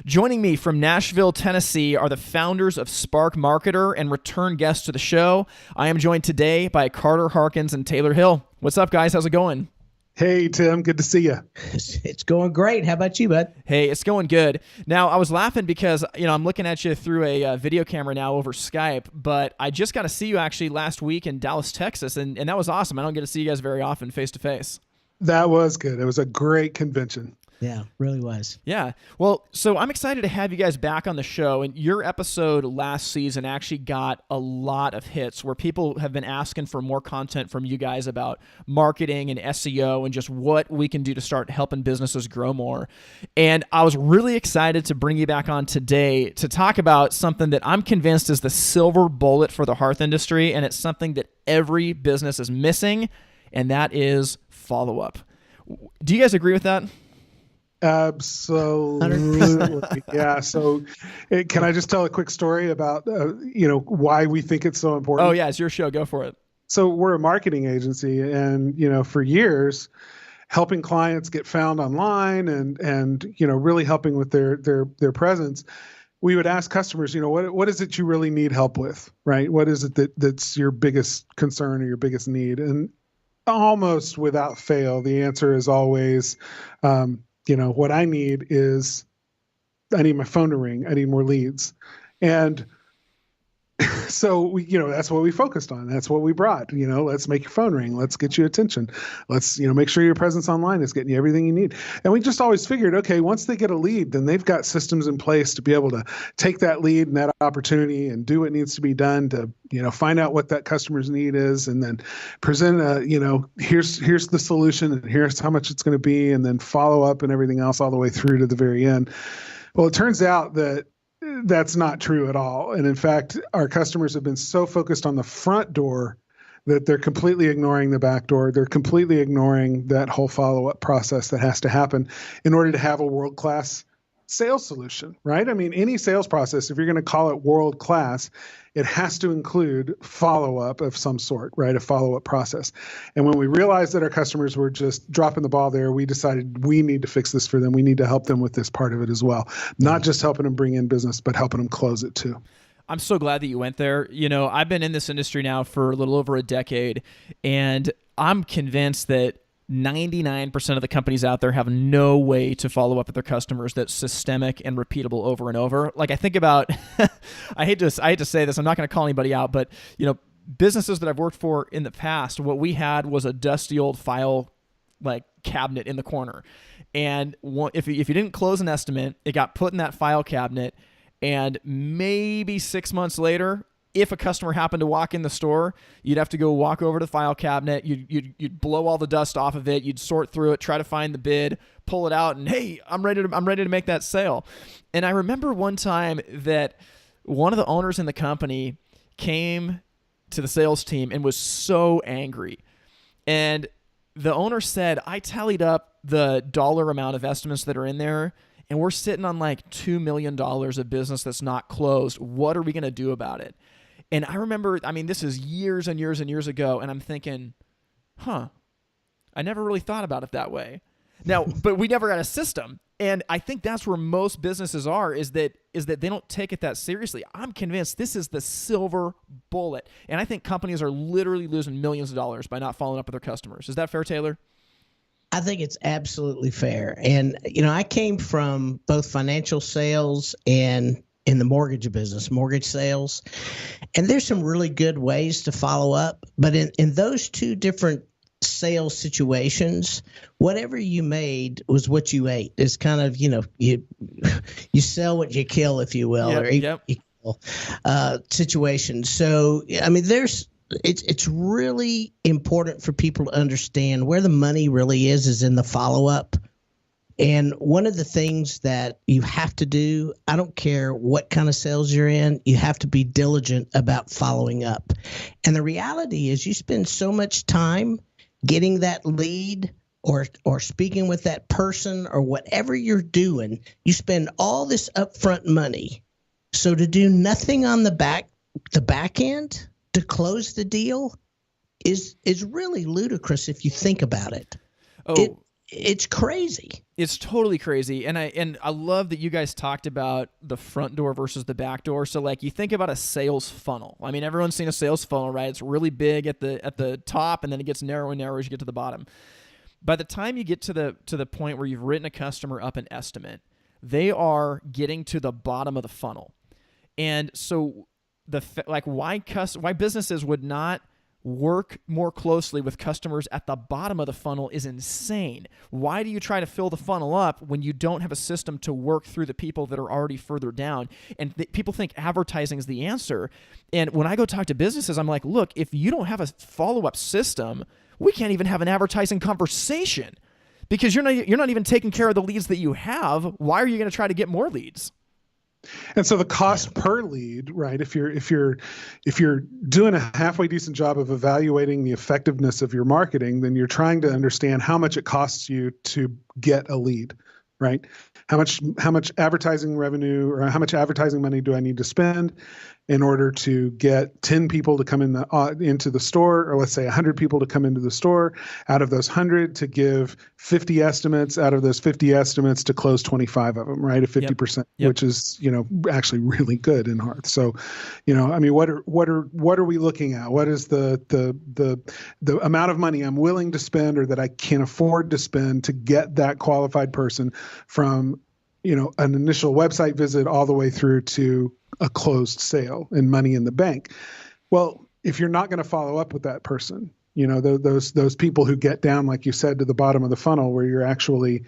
Joining me from Nashville, Tennessee are the founders of Spark Marketer and return guests to the show. I am joined today by Carter, Harkins, and Taylor Hill. What's up, guys? How's it going? Hey, Tim. Good to see you. It's going great. How about you, bud? Hey, it's going good. Now, I was laughing because, I'm looking at you through a video camera now over Skype, but I just got to see you actually last week in Dallas, Texas, and that was awesome. I don't get to see you guys very often face to face. That was good. It was a great convention. Yeah, really was. Yeah. Well, so I'm excited to have you guys back on the show. And your episode last season actually got a lot of hits where people have been asking for more content from you guys about marketing and SEO and just what we can do to start helping businesses grow more. And I was really excited to bring you back on today to talk about something that I'm convinced is the silver bullet for the hearth industry. And it's something that every business is missing, and that is follow-up. Do you guys agree with that? Absolutely. Yeah. So can I just tell a quick story about, why we think it's so important? Oh yeah. It's your show. Go for it. So we're a marketing agency and, for years helping clients get found online and, really helping with their presence. We would ask customers, what is it you really need help with, right? What is it that's your biggest concern or your biggest need? And almost without fail, the answer is always, what I need is I need my phone to ring. I need more leads. And so that's what we focused on. That's what we brought, let's make your phone ring. Let's get you attention. Let's, make sure your presence online is getting you everything you need. And we just always figured, okay, once they get a lead, then they've got systems in place to be able to take that lead and that opportunity and do what needs to be done to, find out what that customer's need is and then present here's the solution and here's how much it's going to be, and then follow up and everything else all the way through to the very end. Well, it turns out that that's not true at all. And in fact, our customers have been so focused on the front door that they're completely ignoring the back door. They're completely ignoring that whole follow-up process that has to happen in order to have a world-class sales solution, right? I mean, any sales process, if you're going to call it world-class, it has to include follow-up of some sort, right? A follow-up process. And when we realized that our customers were just dropping the ball there, we decided we need to fix this for them. We need to help them with this part of it as well. Not just helping them bring in business, but helping them close it too. I'm so glad that you went there. I've been in this industry now for a little over a decade, and I'm convinced that 99% of the companies out there have no way to follow up with their customers that's systemic and repeatable over and over. Like I think about, I hate to say this, I'm not going to call anybody out, but businesses that I've worked for in the past, what we had was a dusty old file cabinet in the corner. And if you didn't close an estimate, it got put in that file cabinet, and maybe 6 months later, if a customer happened to walk in the store, you'd have to go walk over to the file cabinet. You'd blow all the dust off of it. You'd sort through it, try to find the bid, pull it out, and hey, I'm ready to make that sale. And I remember one time that one of the owners in the company came to the sales team and was so angry. And the owner said, I tallied up the dollar amount of estimates that are in there, and we're sitting on like $2 million of business that's not closed. What are we going to do about it? And I remember, this is years and years and years ago, and I'm thinking, I never really thought about it that way. Now, but we never got a system. And I think that's where most businesses are, is that they don't take it that seriously. I'm convinced this is the silver bullet. And I think companies are literally losing millions of dollars by not following up with their customers. Is that fair, Taylor? I think it's absolutely fair. And, I came from both financial sales and in the mortgage business, mortgage sales. And there's some really good ways to follow up. But in those two different sales situations, whatever you made was what you ate. It's kind of, you sell what you kill, if you will, yep. You kill situation. So, it's really important for people to understand where the money really is in the follow-up. And one of the things that you have to do, I don't care what kind of sales you're in, you have to be diligent about following up. And the reality is you spend so much time getting that lead or speaking with that person or whatever you're doing, you spend all this upfront money. So to do nothing on the back end to close the deal is really ludicrous if you think about it. Oh. it's crazy. It's totally crazy. And I love that you guys talked about the front door versus the back door. So like you think about a sales funnel. I mean, everyone's seen a sales funnel, right? It's really big at the top, and then it gets narrower and narrower as you get to the bottom. By the time you get to the point where you've written a customer up an estimate, they are getting to the bottom of the funnel. And so why businesses would not work more closely with customers at the bottom of the funnel is insane. Why do you try to fill the funnel up when you don't have a system to work through the people that are already further down? And people think advertising is the answer. And when I go talk to businesses, I'm like, look, if you don't have a follow-up system, we can't even have an advertising conversation because you're not even taking care of the leads that you have. Why are you going to try to get more leads? And so the cost per lead, right? If you're doing a halfway decent job of evaluating the effectiveness of your marketing, then you're trying to understand how much it costs you to get a lead, right? How much advertising revenue or how much advertising money do I need to spend in order to get 10 people to come into the store, or let's say 100 people to come into the store? Out of those 100, to give 50 estimates. Out of those 50 estimates, to close 25 of them, right? At 50%, Yep. which is actually really good in Hearth. So, I mean, what are we looking at? What is the amount of money I'm willing to spend or that I can afford to spend to get that qualified person from an initial website visit all the way through to a closed sale and money in the bank? Well, if you're not going to follow up with that person, those people who get down, like you said, to the bottom of the funnel where you're actually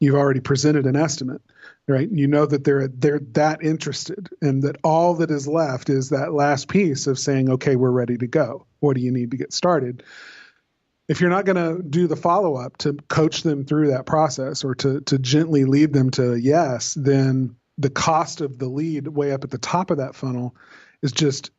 you've already presented an estimate, right? You know that they're that interested, and that all that is left is that last piece of saying, okay, we're ready to go. What do you need to get started? If you're not going to do the follow-up to coach them through that process or to gently lead them to yes, then the cost of the lead way up at the top of that funnel is just,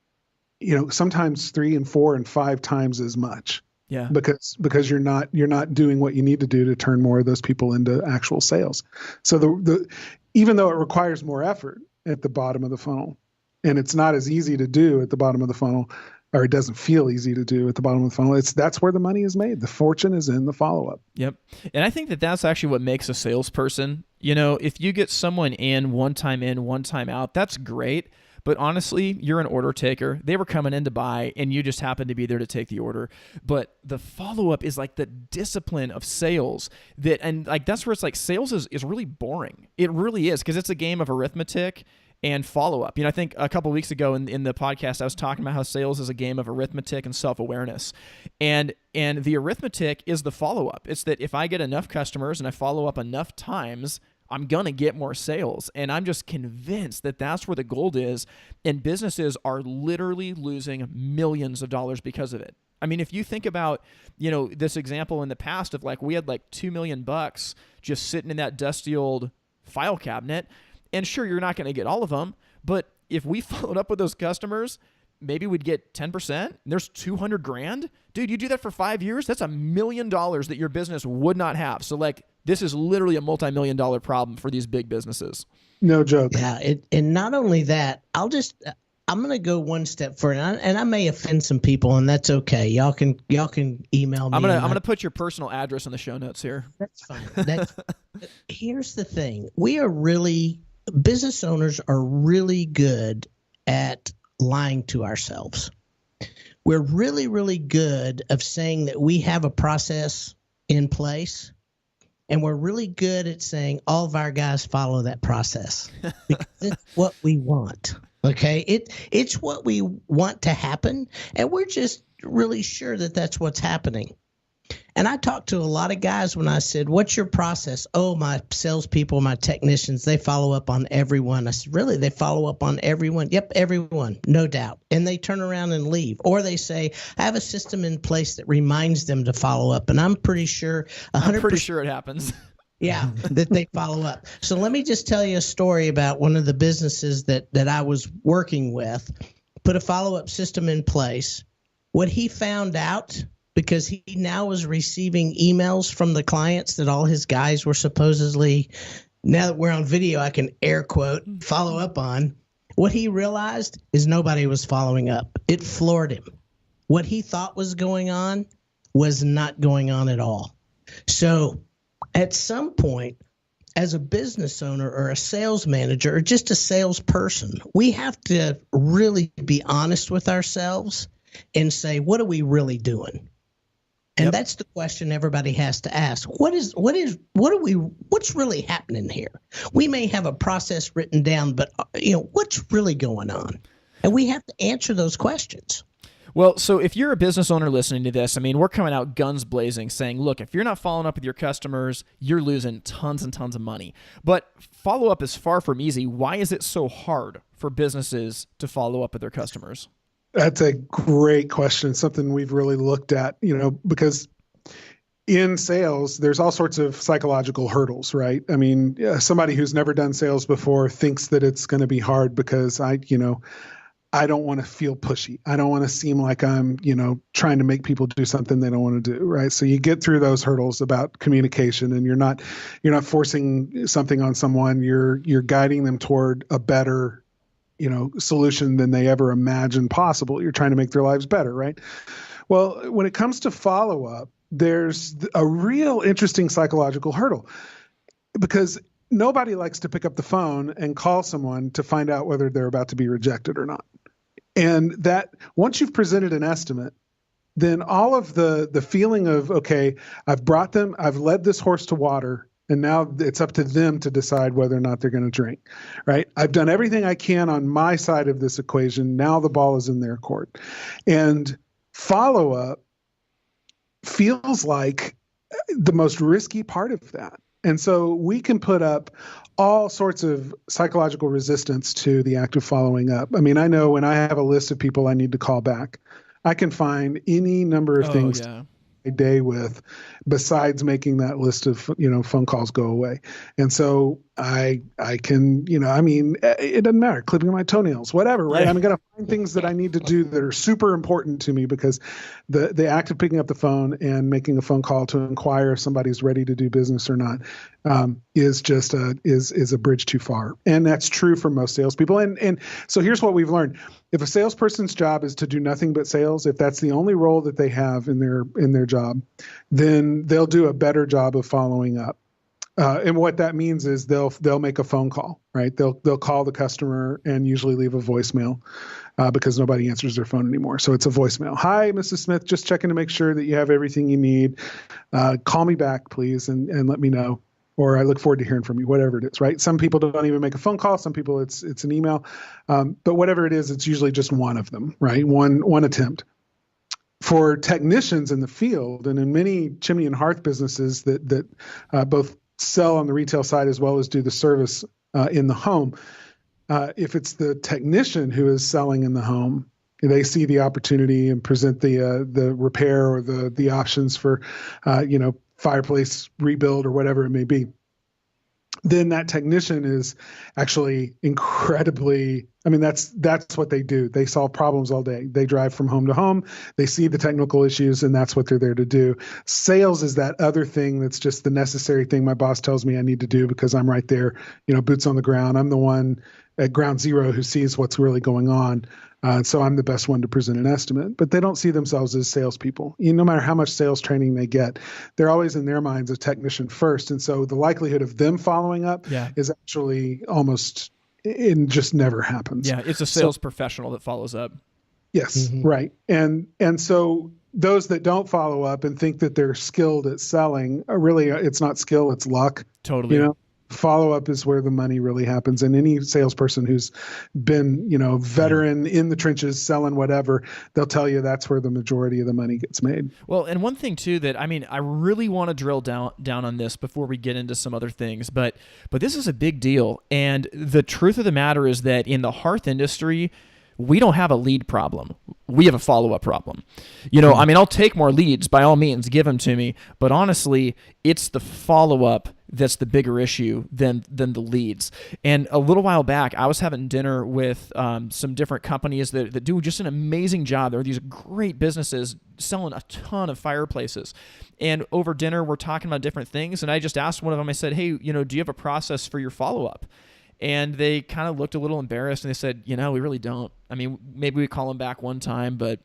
sometimes 3 and 4 and 5 times as much. Yeah. Because you're not doing what you need to do to turn more of those people into actual sales. So even though it requires more effort at the bottom of the funnel, and it's not as easy to do at the bottom of the funnel, or it doesn't feel easy to do at the bottom of the funnel, that's where the money is made. The fortune is in the follow-up. Yep. And I think that's actually what makes a salesperson. If you get someone in, one time out, that's great. But honestly, you're an order taker. They were coming in to buy, and you just happened to be there to take the order. But the follow-up is like the discipline of sales that's where it's like sales is really boring. It really is, because it's a game of arithmetic and follow-up. I think a couple of weeks ago in the podcast, I was talking about how sales is a game of arithmetic and self-awareness. And the arithmetic is the follow-up. It's that if I get enough customers and I follow up enough times, I'm going to get more sales. And I'm just convinced that that's where the gold is. And businesses are literally losing millions of dollars because of it. I mean, if you think about, this example in the past of we had $2 million just sitting in that dusty old file cabinet. And sure, you're not going to get all of them, but if we followed up with those customers, maybe we'd get 10%. There's $200,000. Dude, you do that for 5 years, that's $1 million that your business would not have. So this is literally a multi-million-dollar problem for these big businesses. No joke. Yeah. And not only that, I'm going to go one step further, and I may offend some people, and that's okay. Y'all can email me. I'm gonna put your personal address in the show notes here. That's fine. Here's the thing. Business owners are really good at lying to ourselves. We're really, really good of saying that we have a process in place, and we're really good at saying all of our guys follow that process because it's what we want. Okay, it's what we want to happen, and we're just really sure that that's what's happening. And I talked to a lot of guys when I said, "What's your process?" "Oh, my salespeople, my technicians, they follow up on everyone." I said, "Really? They follow up on everyone?" "Yep, everyone, no doubt." And they turn around and leave, or they say, "I have a system in place that reminds them to follow up," and I'm pretty sure 100%. I'm pretty sure it happens. Yeah, that they follow up. So let me just tell you a story about one of the businesses that I was working with, put a follow-up system in place. What he found out, because he now was receiving emails from the clients that all his guys were supposedly, now that we're on video, I can air quote, follow up on. What he realized is nobody was following up. It floored him. What he thought was going on was not going on at all. So At some point, as a business owner or a sales manager or just a salesperson, we have to really be honest with ourselves and say, what are we really doing? And Yep. that's the question everybody has to ask. What's really happening here? We may have a process written down, but what's really going on? And we have to answer those questions. Well, so if you're a business owner listening to this, I mean, we're coming out guns blazing saying, look, if you're not following up with your customers, you're losing tons and tons of money. But follow up is far from easy. Why is it so hard for businesses to follow up with their customers? That's a great question. Something we've really looked at, because in sales, there's all sorts of psychological hurdles, right? I mean, somebody who's never done sales before thinks that it's going to be hard because I don't want to feel pushy. I don't want to seem like I'm, trying to make people do something they don't want to do, right? So you get through those hurdles about communication, and you're not forcing something on someone. You're guiding them toward a better, solution than they ever imagined possible. You're trying to make their lives better, right? Well, when it comes to follow-up, there's a real interesting psychological hurdle, because nobody likes to pick up the phone and call someone to find out whether they're about to be rejected or not. And that once you've presented an estimate, then all of the feeling of, okay, I've led this horse to water, and now it's up to them to decide whether or not they're going to drink, right? I've done everything I can on my side of this equation. Now the ball is in their court. And follow-up feels like the most risky part of that. And so we can put up all sorts of psychological resistance to the act of following up. I mean, I know when I have a list of people I need to call back, I can find any number of things a day with, besides making that list of phone calls go away. And so I can it doesn't matter, clipping my toenails, whatever, right? I'm going to find things that I need to do that are super important to me, because the act of picking up the phone and making a phone call to inquire if somebody's ready to do business or not is just is a bridge too far. And that's true for most salespeople. And so here's what we've learned. If a salesperson's job is to do nothing but sales, if that's the only role that they have in their job, then they'll do a better job of following up. And what that means is they'll make a phone call, right? They'll call the customer and usually leave a voicemail because nobody answers their phone anymore. So it's a voicemail. Hi, Mrs. Smith, just checking to make sure that you have everything you need. Call me back, please, and let me know. Or I look forward to hearing from you, whatever it is, right? Some people don't even make a phone call. Some people it's an email. But whatever it is, it's usually just one of them, right? One attempt. For technicians in the field and in many chimney and hearth businesses that both sell on the retail side as well as do the service in the home, if it's the technician who is selling in the home, they see the opportunity and present the repair or the options for fireplace rebuild or whatever it may be, then that technician is actually incredibly, that's what they do. They solve problems all day. They drive from home to home. They see the technical issues, and that's what they're there to do. Sales is that other thing that's just the necessary thing my boss tells me I need to do because I'm right there, boots on the ground. I'm the one at ground zero who sees what's really going on. So I'm the best one to present an estimate, but they don't see themselves as salespeople. No matter how much sales training they get, they're always in their minds a technician first. And so the likelihood of them following up is actually almost, it just never happens. Yeah, it's a sales professional that follows up. Yes, right. And so those that don't follow up and think that they're skilled at selling, really, it's not skill, it's luck. Totally. Follow-up is where the money really happens. And any salesperson who's been, veteran in the trenches selling whatever, they'll tell you that's where the majority of the money gets made. Well, and one thing too that, I really want to drill down on this before we get into some other things, but this is a big deal. And the truth of the matter is that in the hearth industry, we don't have a lead problem. We have a follow-up problem. I'll take more leads, by all means, give them to me. But honestly, it's the follow-up that's the bigger issue than the leads. And a little while back, I was having dinner with some different companies that do just an amazing job. There are these great businesses selling a ton of fireplaces. And over dinner, we're talking about different things. And I just asked one of them, I said, hey, do you have a process for your follow-up? And they kind of looked a little embarrassed and they said, we really don't. Maybe we call them back one time, but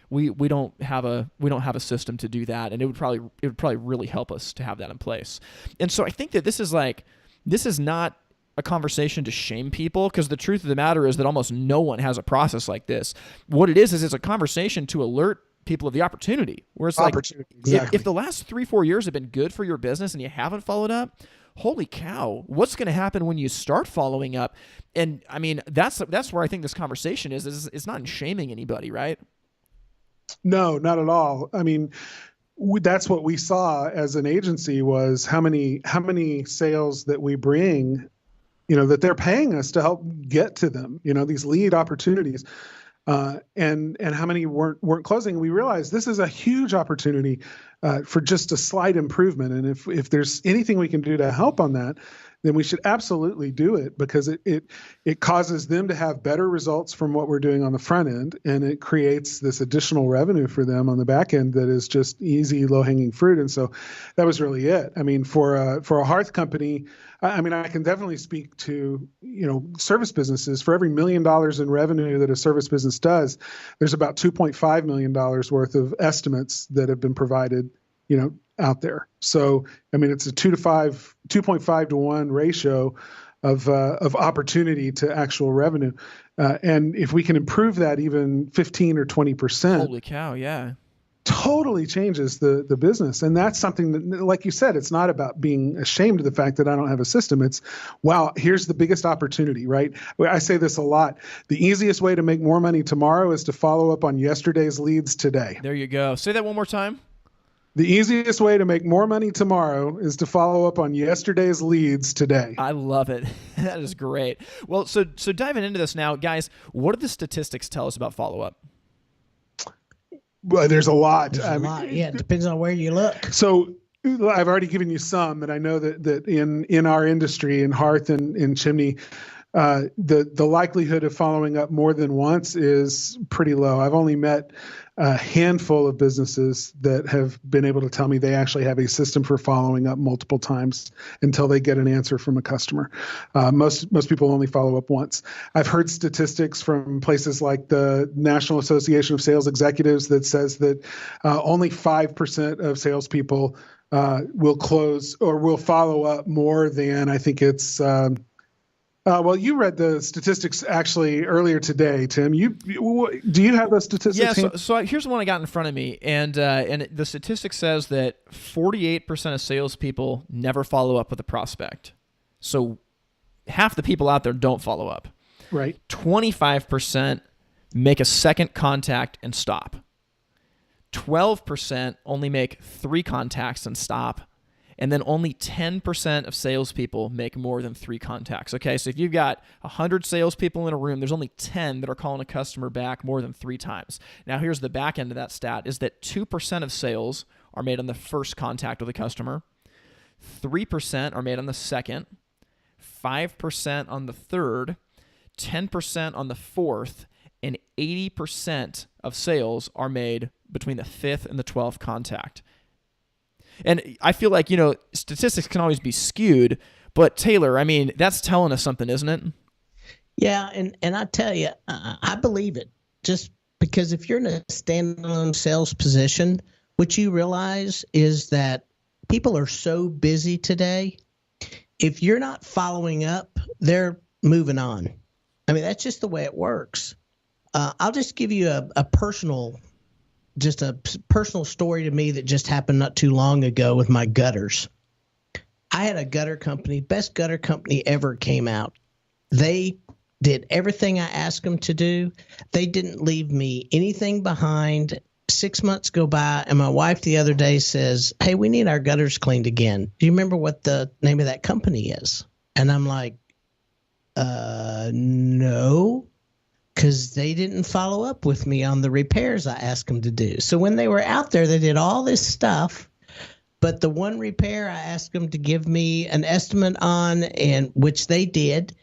we don't have a system to do that, and it would probably really help us to have that in place. And so I think that this is not a conversation to shame people, because the truth of the matter is that almost no one has a process like this. What it is it's a conversation to alert people of the opportunity, where it's like, exactly. if the last 3-4 years have been good for your business and you haven't followed up, holy cow, what's going to happen when you start following up? And I mean, that's where I think this conversation is it's not in shaming anybody, right? No, not at all. I mean, that's what we saw as an agency, was how many sales that we bring, that they're paying us to help get to them, these lead opportunities. And how many weren't closing. We realized this is a huge opportunity for just a slight improvement. And if there's anything we can do to help on that, then we should absolutely do it, because it causes them to have better results from what we're doing on the front end, and it creates this additional revenue for them on the back end that is just easy, low-hanging fruit. And so that was really it. I mean, for a hearth company, I mean, I can definitely speak to, service businesses. For every $1 million in revenue that a service business does, there's about $2.5 million worth of estimates that have been provided, out there. So, I mean, it's a 2.5 to 1 ratio of opportunity to actual revenue. And if we can improve that even 15 or 20%. Holy cow, yeah. Totally changes the business. And that's something that, like you said, it's not about being ashamed of the fact that I don't have a system. It's, wow, here's the biggest opportunity, right? I say this a lot. The easiest way to make more money tomorrow is to follow up on yesterday's leads today. There you go. Say that one more time. The easiest way to make more money tomorrow is to follow up on yesterday's leads today. I love it. That is great. Well, so diving into this now, guys, what do the statistics tell us about follow-up? Well, there's a lot. There's a lot. Yeah, it depends on where you look. So I've already given you some, and I know that in our industry, in hearth and in chimney, the likelihood of following up more than once is pretty low. I've only met a handful of businesses that have been able to tell me they actually have a system for following up multiple times until they get an answer from a customer. Most people only follow up once. I've heard statistics from places like the National Association of Sales Executives that says that only 5% of salespeople will close or will follow up more than, I think it's well, you read the statistics actually earlier today, Tim. Do you have those statistics? Yeah, so here's the one I got in front of me, and the statistic says that 48% of salespeople never follow up with a prospect. So half the people out there don't follow up. Right. 25% make a second contact and stop. 12% only make 3 contacts and stop. And then only 10% of salespeople make more than 3 contacts. Okay, so if you've got 100 salespeople in a room, there's only 10 that are calling a customer back more than 3 times. Now, here's the back end of that stat, is that 2% of sales are made on the first contact with a customer, 3% are made on the second, 5% on the third, 10% on the fourth, and 80% of sales are made between the 5th and the 12th contact. And I feel like, statistics can always be skewed, but Taylor, I mean, that's telling us something, isn't it? Yeah, and I tell you, I believe it. Just because if you're in a standalone sales position, what you realize is that people are so busy today. If you're not following up, they're moving on. I mean, that's just the way it works. I'll just give you a personal story to me that just happened not too long ago with my gutters. I had a gutter company, best gutter company ever came out. They did everything I asked them to do. They didn't leave me anything behind. 6 months go by, and my wife the other day says, "Hey, we need our gutters cleaned again. Do you remember what the name of that company is?" And I'm like, no. Because they didn't follow up with me on the repairs I asked them to do. So when they were out there, they did all this stuff. But the one repair I asked them to give me an estimate on, and which they did.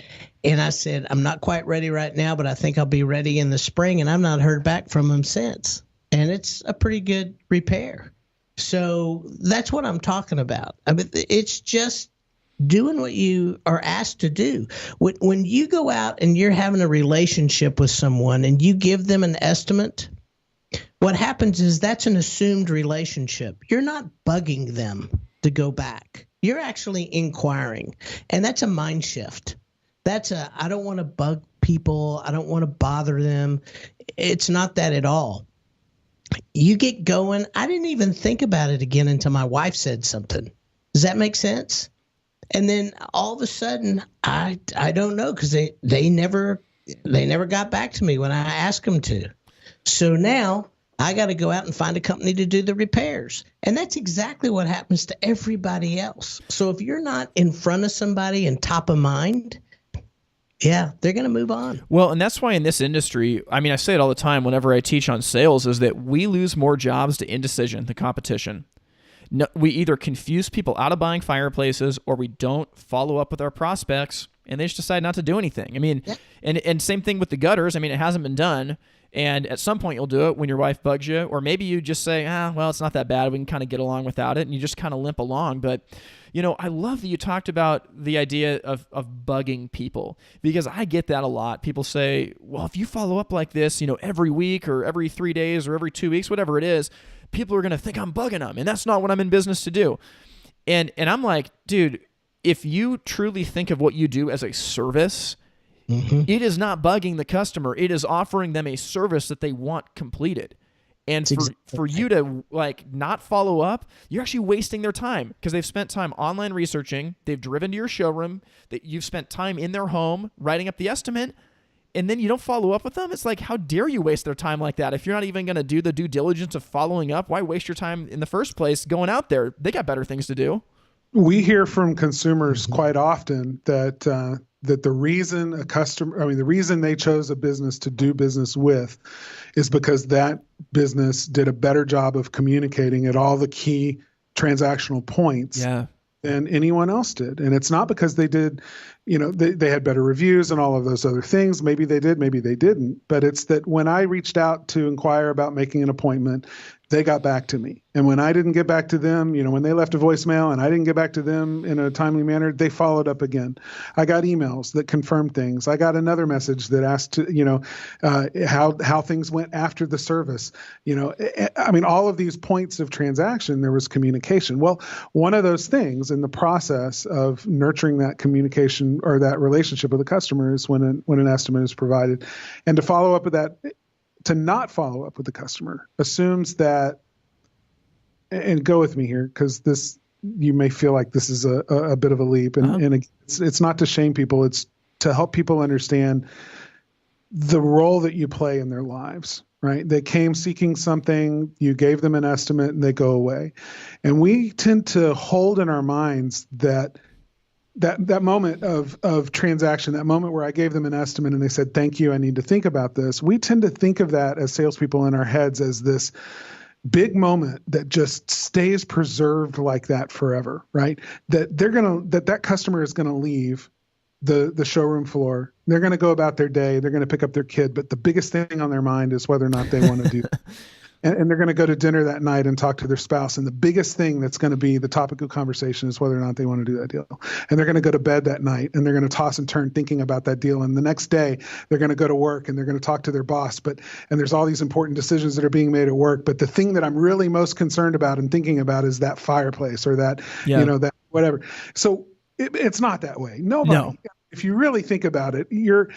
And I said, I'm not quite ready right now, but I think I'll be ready in the spring. And I've not heard back from them since. And it's a pretty good repair. So that's what I'm talking about. I mean, it's just doing what you are asked to do. When you go out and you're having a relationship with someone and you give them an estimate, what happens is that's an assumed relationship. You're not bugging them to go back. You're actually inquiring. And that's a mind shift. I don't want to bug people. I don't want to bother them. It's not that at all. You get going. I didn't even think about it again until my wife said something. Does that make sense? And then all of a sudden, I don't know, because they never got back to me when I asked them to. So now I got to go out and find a company to do the repairs. And that's exactly what happens to everybody else. So if you're not in front of somebody and top of mind, yeah, they're going to move on. Well, and that's why in this industry, I mean, I say it all the time whenever I teach on sales, is that we lose more jobs to indecision, the competition. No, we either confuse people out of buying fireplaces, or we don't follow up with our prospects and they just decide not to do anything. I mean, yeah. and same thing with the gutters. I mean, it hasn't been done. And at some point you'll do it when your wife bugs you, or maybe you just say, well, it's not that bad. We can kind of get along without it. And you just kind of limp along. But, I love that you talked about the idea of bugging people, because I get that a lot. People say, well, if you follow up like this, every week or every 3 days or every 2 weeks, whatever it is, people are going to think I'm bugging them. And that's not what I'm in business to do. And I'm like, dude, if you truly think of what you do as a service, it is not bugging the customer. It is offering them a service that they want completed. And for you to not follow up, you're actually wasting their time, because they've spent time online researching, they've driven to your showroom, that you've spent time in their home writing up the estimate, and then you don't follow up with them. It's like, how dare you waste their time like that? If you're not even going to do the due diligence of following up, why waste your time in the first place going out there? They got better things to do. We hear from consumers quite often that the reason the reason they chose a business to do business with is because that business did a better job of communicating at all the key transactional points than anyone else did. And it's not because they did, they had better reviews and all of those other things. Maybe they did, maybe they didn't. But it's that when I reached out to inquire about making an appointment, they got back to me. And when I didn't get back to them, when they left a voicemail and I didn't get back to them in a timely manner, they followed up again. I got emails that confirmed things. I got another message that asked how things went after the service. All of these points of transaction, there was communication. Well, one of those things in the process of nurturing that communication or that relationship with the customer is when an estimate is provided. And to follow up with that, to not follow up with the customer assumes that, and go with me here, because you may feel like this is a bit of a leap, and it's not to shame people, it's to help people understand the role that you play in their lives, right? They came seeking something, you gave them an estimate, and they go away. And we tend to hold in our minds that moment of transaction, that moment where I gave them an estimate and they said, thank you, I need to think about this. We tend to think of that as salespeople in our heads as this big moment that just stays preserved like that forever, right? That customer is going to leave the showroom floor. They're going to go about their day. They're going to pick up their kid. But the biggest thing on their mind is whether or not they want to do that. And they're going to go to dinner that night and talk to their spouse. And the biggest thing that's going to be the topic of conversation is whether or not they want to do that deal. And they're going to go to bed that night and they're going to toss and turn thinking about that deal. And the next day they're going to go to work and they're going to talk to their boss. And there's all these important decisions that are being made at work. But the thing that I'm really most concerned about and thinking about is that fireplace or that, that whatever. So it's not that way. Nobody. No. If you really think about it, you're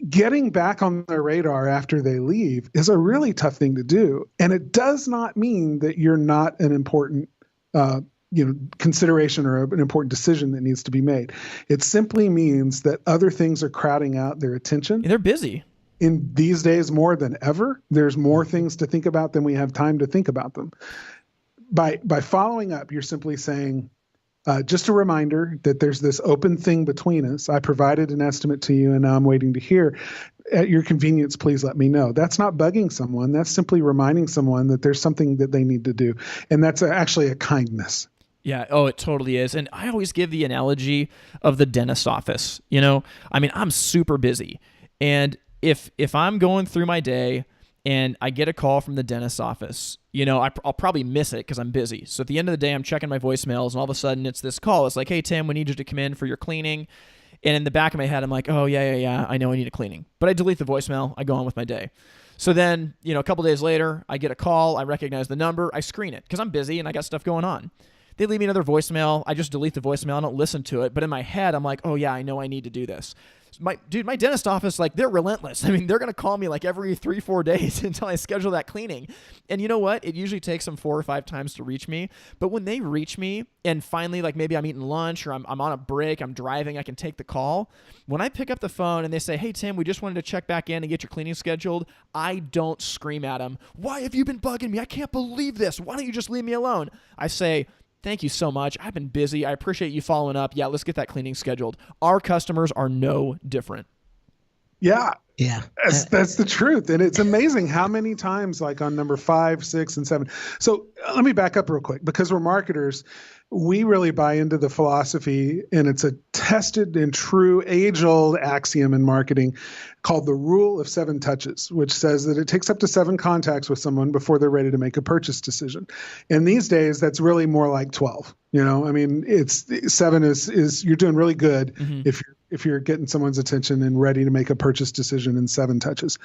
getting back on their radar after they leave is a really tough thing to do. And it does not mean that you're not an important, consideration or an important decision that needs to be made. It simply means that other things are crowding out their attention. They're busy. In these days, more than ever, there's more things to think about than we have time to think about them. By following up, you're simply saying, just a reminder that there's this open thing between us. I provided an estimate to you and now I'm waiting to hear. At your convenience, please let me know. That's not bugging someone. That's simply reminding someone that there's something that they need to do. And that's actually a kindness. Yeah. Oh, it totally is. And I always give the analogy of the dentist's office. I'm super busy. And if I'm going through my day and I get a call from the dentist's office, I'll probably miss it because I'm busy. So at the end of the day, I'm checking my voicemails, and all of a sudden it's this call. It's like, hey, Tim, we need you to come in for your cleaning. And in the back of my head, I'm like, oh, yeah, I know I need a cleaning. But I delete the voicemail. I go on with my day. So then, a couple days later, I get a call. I recognize the number. I screen it because I'm busy and I got stuff going on. They leave me another voicemail. I just delete the voicemail. I don't listen to it. But in my head, I'm like, oh, yeah, I know I need to do this. My dentist office, like, they're relentless. I mean, they're going to call me like every 3-4 days until I schedule that cleaning. And you know what? It usually takes them 4 or 5 times to reach me. But when they reach me and finally, like, maybe I'm eating lunch or I'm on a break, I'm driving, I can take the call. When I pick up the phone and they say, hey, Tim, we just wanted to check back in and get your cleaning scheduled, I don't scream at them, why have you been bugging me? I can't believe this. Why don't you just leave me alone? I say, thank you so much. I've been busy. I appreciate you following up. Yeah, let's get that cleaning scheduled. Our customers are no different. Yeah. Yeah. That's the truth. And it's amazing how many times, like on number 5, 6, and 7. So let me back up real quick, because we're marketers. We really buy into the philosophy, and it's a tested and true age-old axiom in marketing called the rule of 7 touches, which says that it takes up to 7 contacts with someone before they're ready to make a purchase decision. And these days, that's really more like 12. I mean, it's 7 is you're doing really good if you're getting someone's attention and ready to make a purchase decision in 7 touches.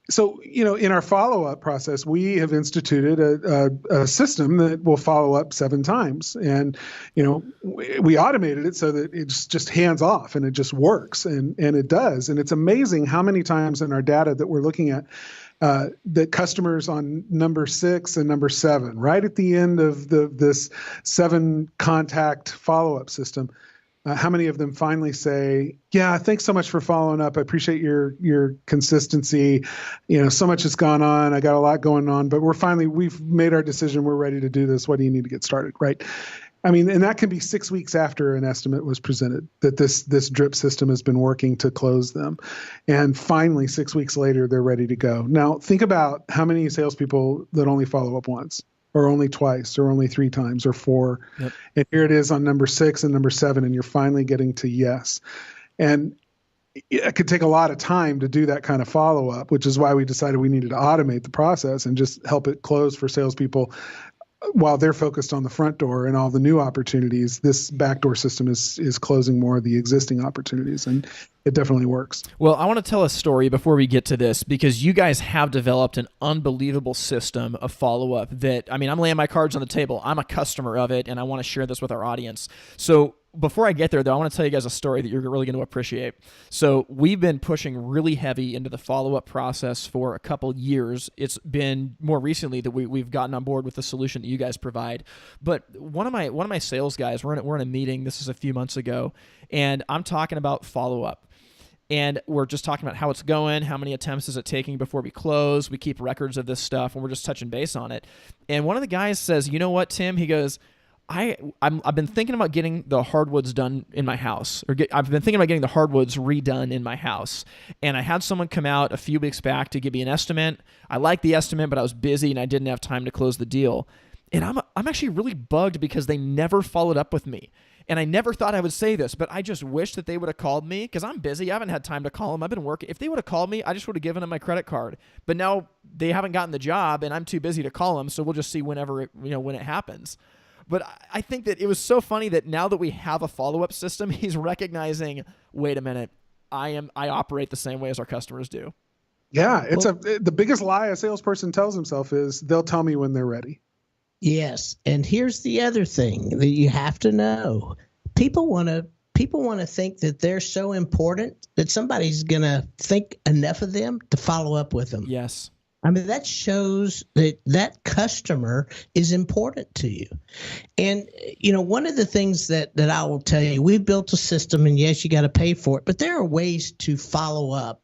So, in our follow-up process, we have instituted a system that will follow up 7 times. And, we automated it so that it's just hands off and it just works. And it does. And it's amazing how many times in our data that we're looking at that customers on number 6 and number 7, right at the end of this 7 contact follow-up system, how many of them finally say, yeah, thanks so much for following up. I appreciate your consistency. So much has gone on. I got a lot going on, but we've made our decision. We're ready to do this. What do you need to get started? Right. I mean, and that can be 6 weeks after an estimate was presented that this drip system has been working to close them. And finally, 6 weeks later, they're ready to go. Now, think about how many salespeople that only follow up once, or only twice, or only 3 times, or 4. Yep. And here it is on number 6 and number 7, and you're finally getting to yes. And it could take a lot of time to do that kind of follow-up, which is why we decided we needed to automate the process and just help it close for salespeople while they're focused on the front door and all the new opportunities. This backdoor system is closing more of the existing opportunities, and it definitely works. Well, I want to tell a story before we get to this, because you guys have developed an unbelievable system of follow-up that, I'm laying my cards on the table. I'm a customer of it, and I want to share this with our audience. So before I get there, though, I want to tell you guys a story that you're really going to appreciate. So we've been pushing really heavy into the follow-up process for a couple years. It's been more recently that we've gotten on board with the solution that you guys provide. But one of my sales guys, we're in a meeting. This is a few months ago, and I'm talking about follow-up. And we're just talking about how it's going, how many attempts is it taking before we close. We keep records of this stuff, and we're just touching base on it. And one of the guys says, you know what, Tim? He goes, I've been thinking about getting the hardwoods done in my house, I've been thinking about getting the hardwoods redone in my house. And I had someone come out a few weeks back to give me an estimate. I liked the estimate, but I was busy and I didn't have time to close the deal. And I'm actually really bugged because they never followed up with me. And I never thought I would say this, but I just wish that they would have called me, because I'm busy. I haven't had time to call them. I've been working. If they would have called me, I just would have given them my credit card. But now they haven't gotten the job, and I'm too busy to call them. So we'll just see when it happens. But I think that it was so funny that now that we have a follow-up system, he's recognizing, wait a minute, I operate the same way as our customers do. Yeah, the biggest lie a salesperson tells himself is they'll tell me when they're ready. Yes, and here's the other thing that you have to know. People want to think that they're so important that somebody's going to think enough of them to follow up with them. Yes. That shows that customer is important to you. And, one of the things that I will tell you, we've built a system, and yes, you got to pay for it, but there are ways to follow up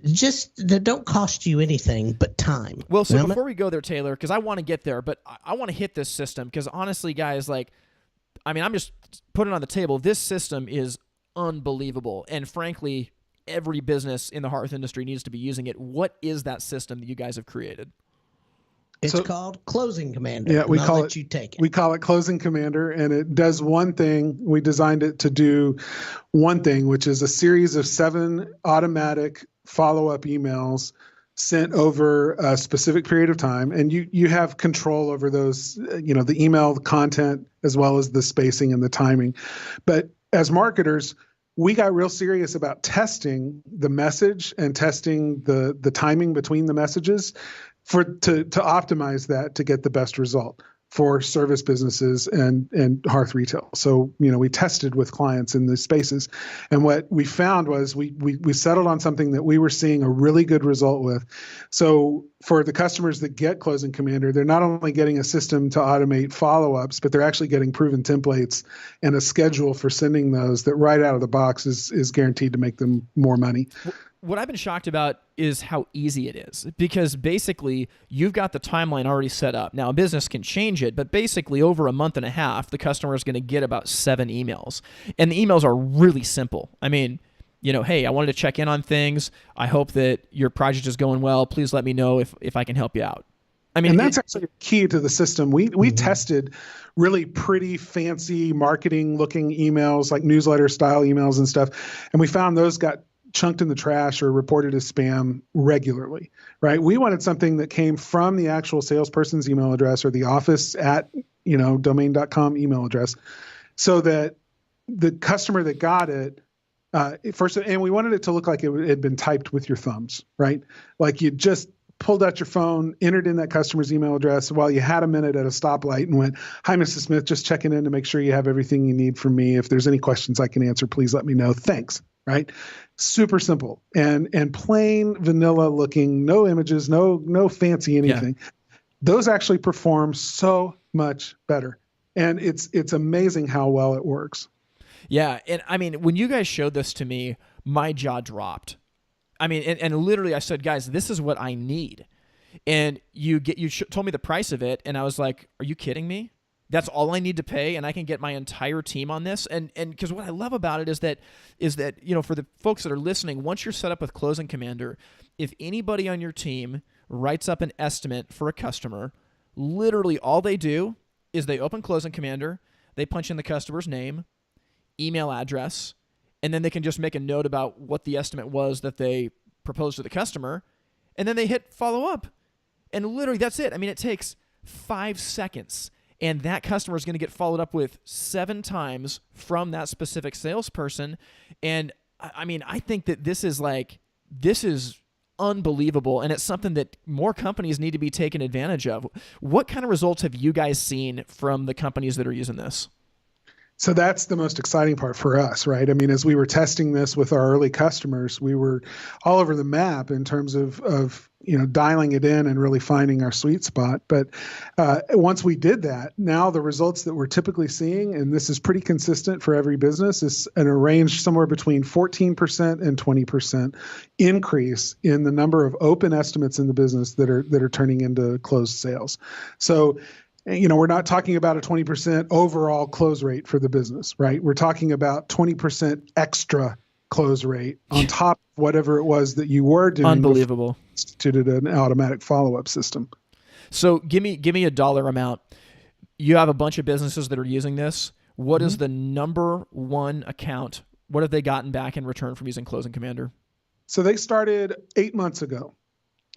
just that don't cost you anything but time. Well, so before we go there, Taylor, because I want to get there, but I want to hit this system, because honestly, guys, I'm just putting it on the table. This system is unbelievable. And frankly, every business in the hearth industry needs to be using it. What is that system that you guys have created? It's called Closing Commander. Yeah, we call it Closing Commander, and it does one thing. We designed it to do one thing, which is a series of 7 automatic follow-up emails sent over a specific period of time, and you have control over those, the email content as well as the spacing and the timing. But as marketers, we got real serious about testing the message and testing the timing between the messages to optimize that to get the best result for service businesses and hearth retail. So, we tested with clients in these spaces. And what we found was we settled on something that we were seeing a really good result with. So for the customers that get Closing Commander, they're not only getting a system to automate follow-ups, but they're actually getting proven templates and a schedule for sending those that right out of the box is guaranteed to make them more money. What I've been shocked about is how easy it is, because basically you've got the timeline already set up. Now, a business can change it, but basically over a month and a half, the customer is going to get about 7 emails. And the emails are really simple. I mean, hey, I wanted to check in on things. I hope that your project is going well. Please let me know if I can help you out. I mean, and that's actually key to the system. We tested really pretty fancy marketing looking emails, like newsletter style emails and stuff. And we found those got chunked in the trash or reported as spam regularly, right? We wanted something that came from the actual salesperson's email address or the office at, domain.com email address, so that the customer that got it first, and we wanted it to look like it had been typed with your thumbs, right? Like you just pulled out your phone, entered in that customer's email address while you had a minute at a stoplight and went, "Hi, Mrs. Smith, just checking in to make sure you have everything you need from me. If there's any questions I can answer, please let me know. Thanks." Right? Super simple and plain vanilla looking, no images, no fancy anything. Yeah. Those actually perform so much better. And it's amazing how well it works. Yeah. And I mean, when you guys showed this to me, my jaw dropped. I mean, and literally I said, guys, this is what I need. And you told me the price of it. And I was like, are you kidding me? That's all I need to pay, and I can get my entire team on this. And because what I love about it is that for the folks that are listening, once you're set up with Closing Commander, if anybody on your team writes up an estimate for a customer, literally all they do is they open Closing Commander, they punch in the customer's name, email address, and then they can just make a note about what the estimate was that they proposed to the customer, and then they hit follow up. And literally that's it. I mean, it takes 5 seconds. And that customer is going to get followed up with 7 times from that specific salesperson. And I mean, I think that this is unbelievable. And it's something that more companies need to be taking advantage of. What kind of results have you guys seen from the companies that are using this? So that's the most exciting part for us, right? I mean, as we were testing this with our early customers, we were all over the map in terms of dialing it in and really finding our sweet spot. But once we did that, now the results that we're typically seeing, and this is pretty consistent for every business, is a range somewhere between 14% and 20% increase in the number of open estimates in the business that are turning into closed sales. So we're not talking about a 20% overall close rate for the business, right? We're talking about 20% extra close rate on top of whatever it was that you were doing. Unbelievable. Instituted an automatic follow-up system. So give me a dollar amount. You have a bunch of businesses that are using this. What is the number one account? What have they gotten back in return from using Closing Commander? So they started 8 months ago.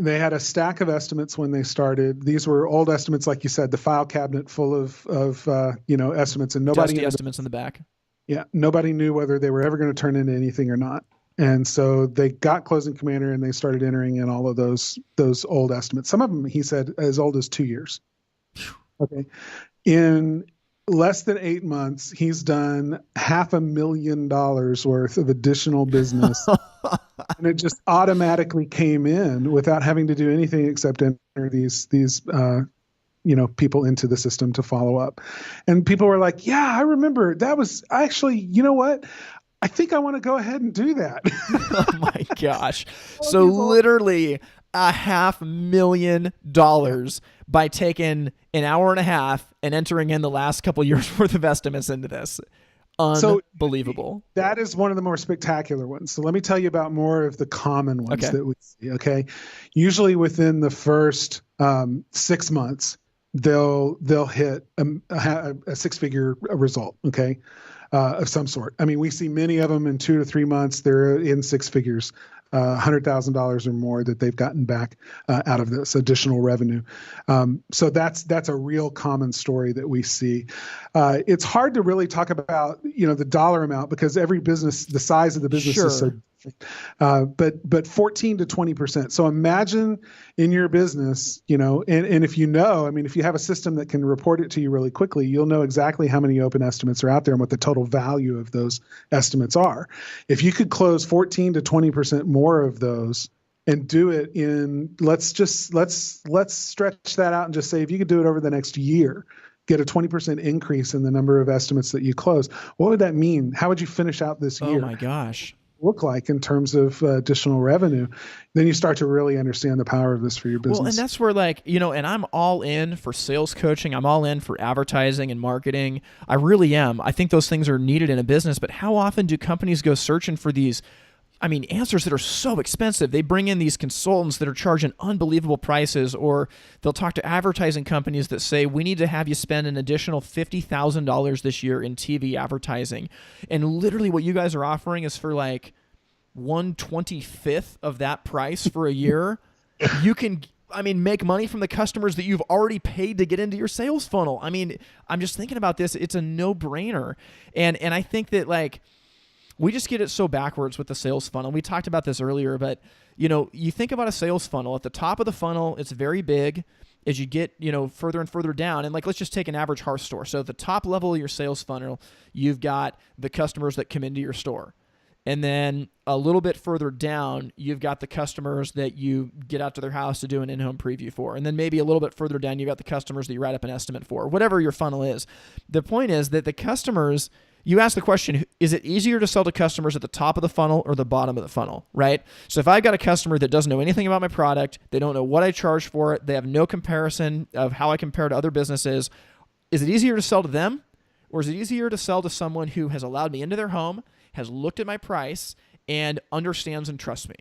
They had a stack of estimates when they started. These were old estimates, like you said, the file cabinet full of estimates, and nobody dusty estimates in the back. Yeah, nobody knew whether they were ever going to turn into anything or not. And so they got Closing Commander and they started entering in all of those old estimates. Some of them, he said, as old as 2 years. Okay, in less than 8 months, he's done $500,000 worth of additional business. And it just automatically came in without having to do anything except enter these people into the system to follow up. And people were like, yeah, I remember that was actually, you know what? I think I want to go ahead and do that. Oh my gosh. So literally $500,000 by taking an hour and a half and entering in the last couple years worth of estimates into this. Unbelievable. So that is one of the more spectacular ones. So let me tell you about more of the common ones that we see. Okay. Usually within the first 6 months, they'll hit a 6-figure result. Okay. of some sort. I mean, we see many of them in 2 to 3 months. They're in six figures. $100,000 or more that they've gotten back out of this additional revenue. So that's a real common story that we see. It's hard to really talk about, the dollar amount because every business, the size of the business is so different. But 14 to 20%. So imagine in your business, and if if you have a system that can report it to you really quickly, you'll know exactly how many open estimates are out there and what the total value of those estimates are. If you could close 14 to 20% more of those and do it in, let's stretch that out and just say, if you could do it over the next year, get a 20% increase in the number of estimates that you close, what would that mean? How would you finish out this year? Oh my gosh. Look like in terms of additional revenue, then you start to really understand the power of this for your business. Well, and that's where and I'm all in for sales coaching. I'm all in for advertising and marketing. I really am. I think those things are needed in a business, but how often do companies go searching for these answers that are so expensive? They bring in these consultants that are charging unbelievable prices, or they'll talk to advertising companies that say, we need to have you spend an additional $50,000 this year in TV advertising. And literally what you guys are offering is for like 1/25th of that price for a year. You can, make money from the customers that you've already paid to get into your sales funnel. I'm just thinking about this. It's a no-brainer. And I think that we just get it so backwards with the sales funnel. We talked about this earlier, but you think about a sales funnel. At the top of the funnel, it's very big. As you get further and further down, and let's just take an average hearth store. So at the top level of your sales funnel, you've got the customers that come into your store. And then a little bit further down, you've got the customers that you get out to their house to do an in-home preview for. And then maybe a little bit further down, you've got the customers that you write up an estimate for, whatever your funnel is. The point is that the customers, you ask the question, is it easier to sell to customers at the top of the funnel or the bottom of the funnel, right? So if I've got a customer that doesn't know anything about my product, they don't know what I charge for it, they have no comparison of how I compare to other businesses, is it easier to sell to them? Or is it easier to sell to someone who has allowed me into their home, has looked at my price, and understands and trusts me?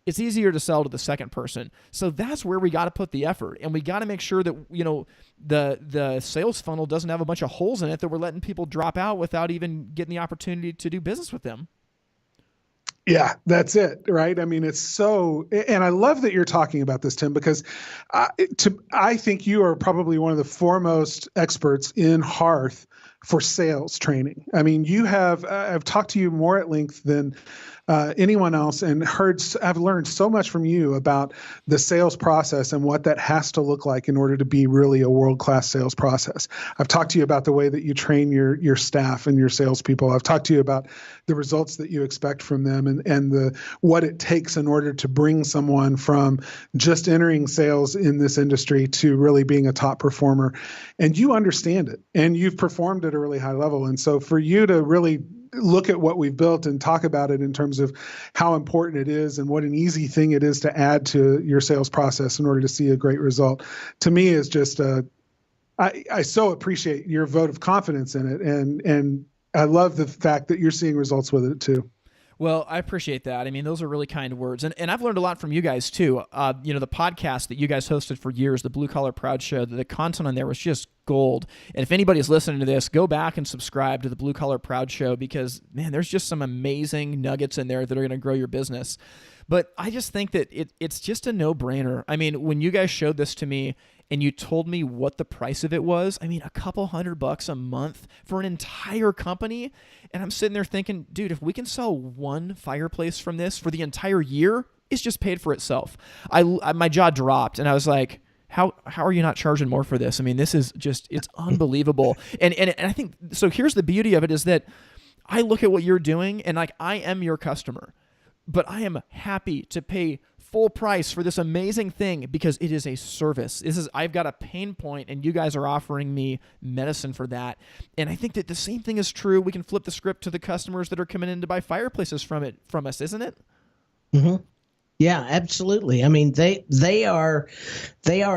It's easier to sell to the second person. So that's where we got to put the effort. And we got to make sure that, the sales funnel doesn't have a bunch of holes in it that we're letting people drop out without even getting the opportunity to do business with them. Yeah, that's it, right? It's so, and I love that you're talking about this, Tim, because I think you are probably one of the foremost experts in Hearth for sales training. You have, I've talked to you more at length than anyone else, and I've learned so much from you about the sales process and what that has to look like in order to be really a world-class sales process. I've talked to you about the way that you train your staff and your salespeople. I've talked to you about the results that you expect from them and what it takes in order to bring someone from just entering sales in this industry to really being a top performer. And you understand it, and you've performed at a really high level. And so for you to really look at what we've built and talk about it in terms of how important it is and what an easy thing it is to add to your sales process in order to see a great result, to me is just I so appreciate your vote of confidence in it, and I love the fact that you're seeing results with it too. Well, I appreciate that. Those are really kind words. And I've learned a lot from you guys too. The podcast that you guys hosted for years, the Blue Collar Proud Show, the content on there was just gold. And if anybody's listening to this, go back and subscribe to the Blue Collar Proud Show because, man, there's just some amazing nuggets in there that are going to grow your business. But I just think that it's just a no-brainer. When you guys showed this to me and you told me what the price of it was, a couple $100 a month for an entire company, and I'm sitting there thinking, dude, if we can sell one fireplace from this for the entire year, it's just paid for itself. My jaw dropped, and I was like, how are you not charging more for this? This is just, it's unbelievable. And I think, so here's the beauty of it is that I look at what you're doing, and I am your customer. But I am happy to pay full price for this amazing thing because it is a service. I've got a pain point, and you guys are offering me medicine for that. And I think that the same thing is true. We can flip the script to the customers that are coming in to buy fireplaces from us, isn't it? Mm-hmm. Yeah, absolutely. They are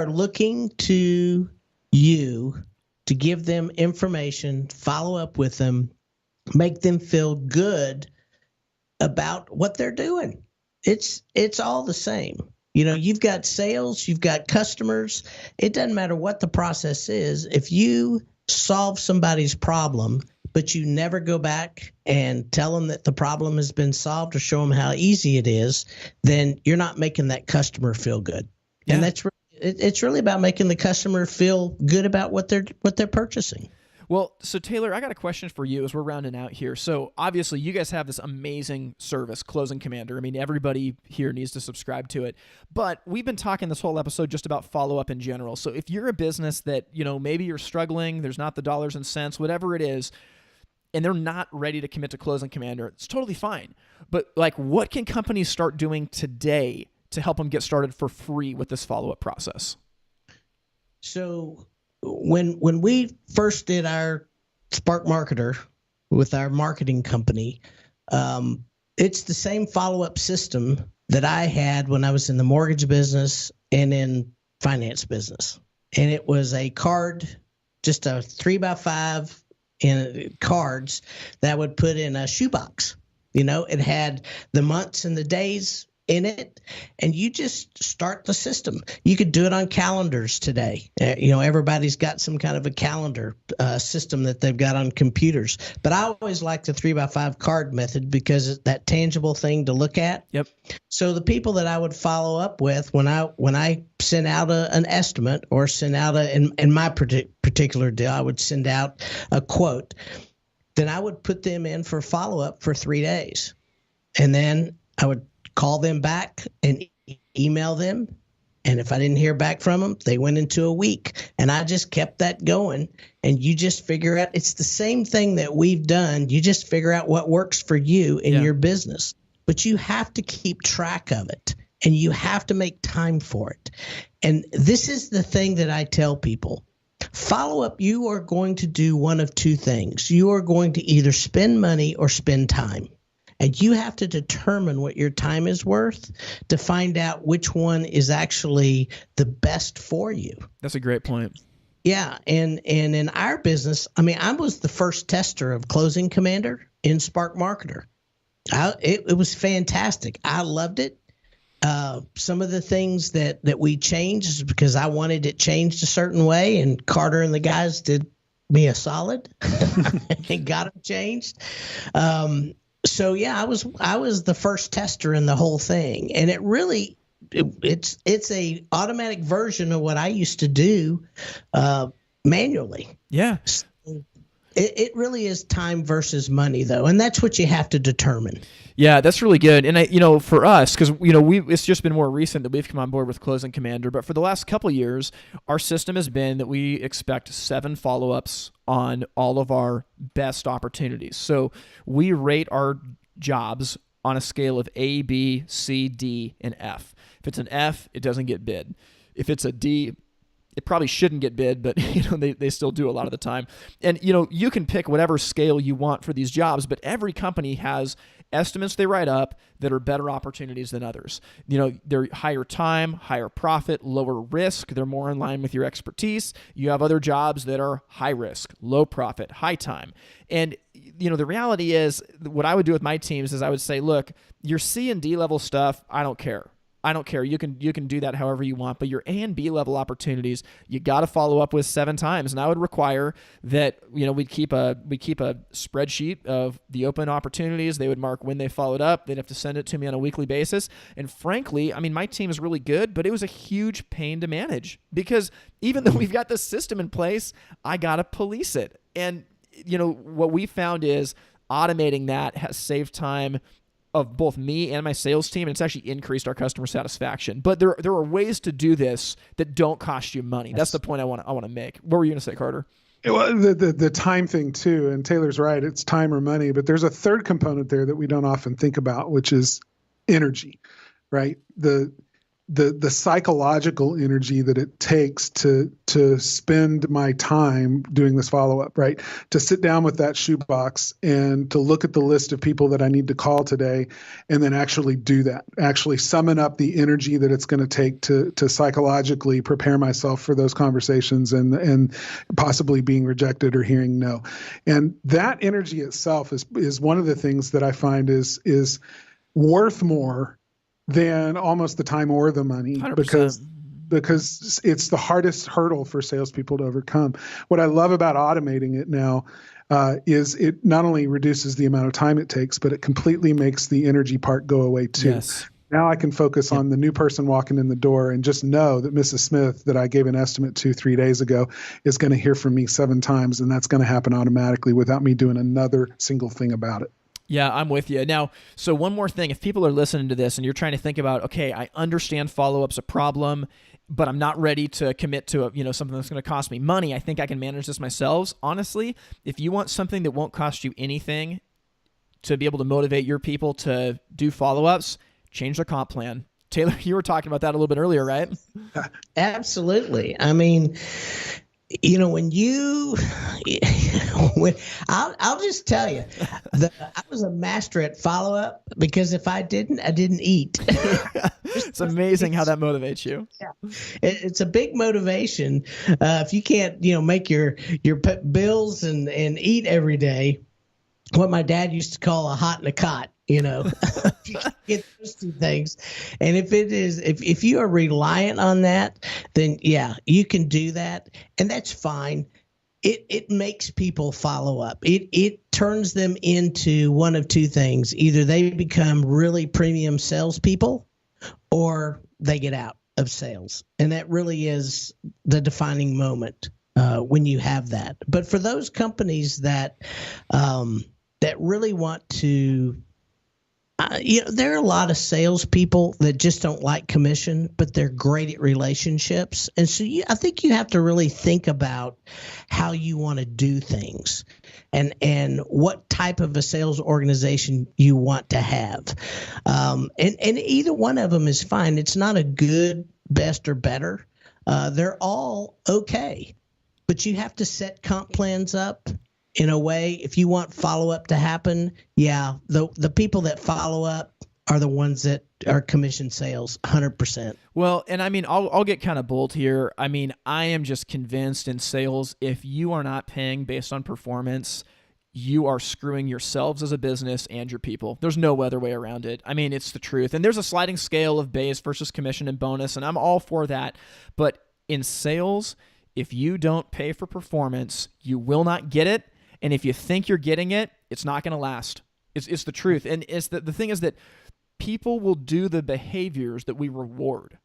looking to you to give them information, follow up with them, make them feel good about what they're doing. It's all the same. You've got sales, you've got customers. It doesn't matter what the process is. If you solve somebody's problem, but you never go back and tell them that the problem has been solved or show them how easy it is, then you're not making that customer feel good. Yeah. And it's really about making the customer feel good about what they're purchasing. Well, so Taylor, I got a question for you as we're rounding out here. So obviously you guys have this amazing service, Closing Commander. I mean, everybody here needs to subscribe to it. But we've been talking this whole episode just about follow-up in general. So if you're a business that, maybe you're struggling, there's not the dollars and cents, whatever it is, and they're not ready to commit to Closing Commander, it's totally fine. But what can companies start doing today to help them get started for free with this follow-up process? So when we first did our Spark Marketer with our marketing company, it's the same follow-up system that I had when I was in the mortgage business and in finance business. And it was a card, just a 3x5 in cards that would put in a shoebox. It had the months and the days in it, and you just start the system. You could do it on calendars today. Everybody's got some kind of a calendar system that they've got on computers. But I always like the 3x5 card method because it's that tangible thing to look at. Yep. So the people that I would follow up with when I sent out an estimate or send out in my particular deal, I would send out a quote. Then I would put them in for follow-up for 3 days. And then I would call them back and email them. And if I didn't hear back from them, they went into a week. And I just kept that going. And you just figure out, it's the same thing that we've done. You just figure out what works for you in your business. But you have to keep track of it. And you have to make time for it. And this is the thing that I tell people. Follow up, you are going to do one of two things. You are going to either spend money or spend time. And you have to determine what your time is worth to find out which one is actually the best for you. That's a great point. Yeah. And in our business, I was the first tester of Closing Commander in Spark Marketer. It was fantastic. I loved it. Some of the things that we changed is because I wanted it changed a certain way, and Carter and the guys did me a solid and got them changed. So yeah, I was the first tester in the whole thing, and it really it's a automatic version of what I used to do manually. Yeah. It really is time versus money, though, and that's what you have to determine. Yeah, that's really good. And for us, because it's just been more recent that we've come on board with Closing Commander, but for the last couple of years, our system has been that we expect 7 follow-ups on all of our best opportunities. So we rate our jobs on a scale of A, B, C, D, and F. If it's an F, it doesn't get bid. If it's a D, it probably shouldn't get bid, but they still do a lot of the time. And you can pick whatever scale you want for these jobs, but every company has estimates they write up that are better opportunities than others. They're higher time, higher profit, lower risk. They're more in line with your expertise. You have other jobs that are high risk, low profit, high time. And the reality is, what I would do with my teams is I would say, look, your C and D level stuff, I don't care. You can do that however you want, but your A and B level opportunities, you got to follow up with 7 times. And I would require that, we'd keep a spreadsheet of the open opportunities. They would mark when they followed up. They'd have to send it to me on a weekly basis. And frankly, my team is really good, but it was a huge pain to manage because even though we've got this system in place, I got to police it. And, what we found is automating that has saved time of both me and my sales team, and it's actually increased our customer satisfaction. But there are ways to do this that don't cost you money. That's the point I want to make. What were you going to say, Carter? Well, the time thing too, and Taylor's right, it's time or money, but there's a third component there that we don't often think about, which is energy, right? The psychological energy that it takes to spend my time doing this follow-up, right? To sit down with that shoebox and to look at the list of people that I need to call today and then actually do that, actually summon up the energy that it's going to take to psychologically prepare myself for those conversations and possibly being rejected or hearing no. And that energy itself is one of the things that I find is worth more than almost the time or the money 100%. because it's the hardest hurdle for salespeople to overcome. What I love about automating it now, is it not only reduces the amount of time it takes, but it completely makes the energy part go away too. Yes. Now I can focus on the new person walking in the door and just know that Mrs. Smith that I gave an estimate to 3 days ago is going to hear from me 7 times, and that's going to happen automatically without me doing another single thing about it. Yeah, I'm with you. Now, so one more thing. If people are listening to this and you're trying to think about, okay, I understand follow-up's a problem, but I'm not ready to commit to something that's going to cost me money. I think I can manage this myself. Honestly, if you want something that won't cost you anything to be able to motivate your people to do follow-ups, change their comp plan. Taylor, you were talking about that a little bit earlier, right? Absolutely. I mean, when I'll just tell you, I was a master at follow-up because if I didn't eat. It's amazing how that motivates you. Yeah. It's a big motivation. If you can't, make your bills and eat every day, what my dad used to call a hot and a cot. You can get those 2 things. And if you are reliant on that, then yeah, you can do that. And that's fine. It makes people follow up. It turns them into one of 2 things. Either they become really premium salespeople or they get out of sales. And that really is the defining moment when you have that. But for those companies that really want to, there are a lot of salespeople that just don't like commission, but they're great at relationships. And so I think you have to really think about how you want to do things and what type of a sales organization you want to have. And either one of them is fine. It's not a good, best, or better. They're all okay. But you have to set comp plans up in a way, if you want follow-up to happen, yeah, the people that follow up are the ones that are commission sales, 100%. Well, and I mean, I'll get kind of bold here. I mean, I am just convinced in sales, if you are not paying based on performance, you are screwing yourselves as a business and your people. There's no other way around it. I mean, it's the truth. And there's a sliding scale of base versus commission and bonus, and I'm all for that. But in sales, if you don't pay for performance, you will not get it. And if you think you're getting it, it's not going to last. It's the truth. And it's the thing is that people will do the behaviors that we reward.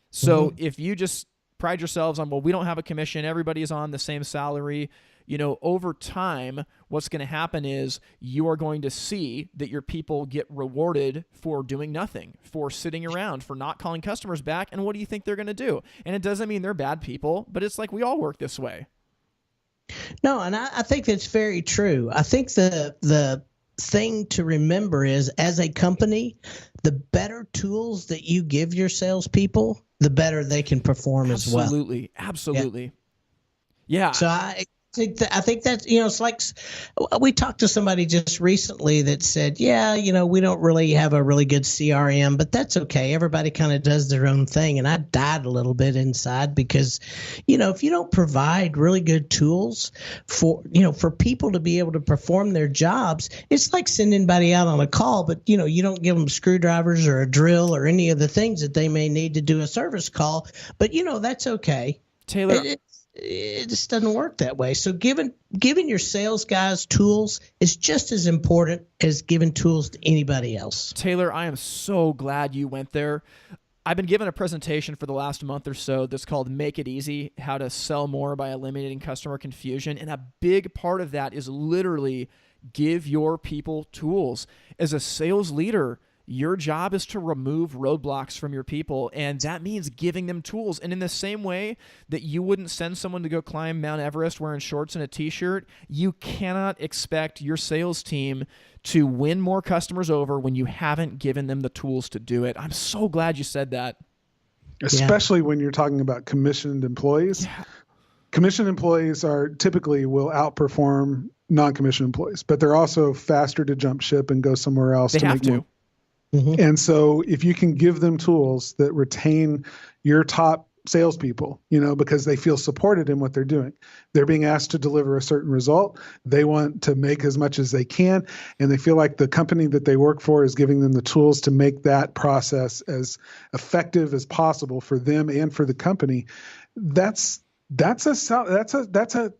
So if you just pride yourselves on, well, we don't have a commission, everybody's on the same salary, over time, what's going to happen is you are going to see that your people get rewarded for doing nothing, for sitting around, for not calling customers back. And what do you think they're going to do? And it doesn't mean they're bad people, but it's like we all work this way. No, and I think that's very true. I think the thing to remember is, as a company, the better tools that you give your salespeople, the better they can perform as well. Absolutely. Yeah. So I think that's, it's like we talked to somebody just recently that said, yeah, we don't really have a really good CRM, but that's okay. Everybody kind of does their own thing. And I died a little bit inside because, if you don't provide really good tools for people to be able to perform their jobs, it's like sending anybody out on a call, but, you don't give them screwdrivers or a drill or any of the things that they may need to do a service call. But, that's okay. Taylor, it just doesn't work that way. So giving your sales guys tools is just as important as giving tools to anybody else. Taylor, I am so glad you went there. I've been given a presentation for the last month or so that's called Make It Easy, How to Sell More by Eliminating Customer Confusion. And a big part of that is literally give your people tools. As a sales leader, your job is to remove roadblocks from your people, and that means giving them tools. And in the same way that you wouldn't send someone to go climb Mount Everest wearing shorts and a t-shirt, you cannot expect your sales team to win more customers over when you haven't given them the tools to do it. I'm so glad you said that. Especially when you're talking about commissioned employees. Yeah. Commissioned employees typically will outperform non-commissioned employees, but they're also faster to jump ship and go somewhere else. They have to. More. And so if you can give them tools that retain your top salespeople, because they feel supported in what they're doing, they're being asked to deliver a certain result. They want to make as much as they can, and they feel like the company that they work for is giving them the tools to make that process as effective as possible for them and for the company. That's a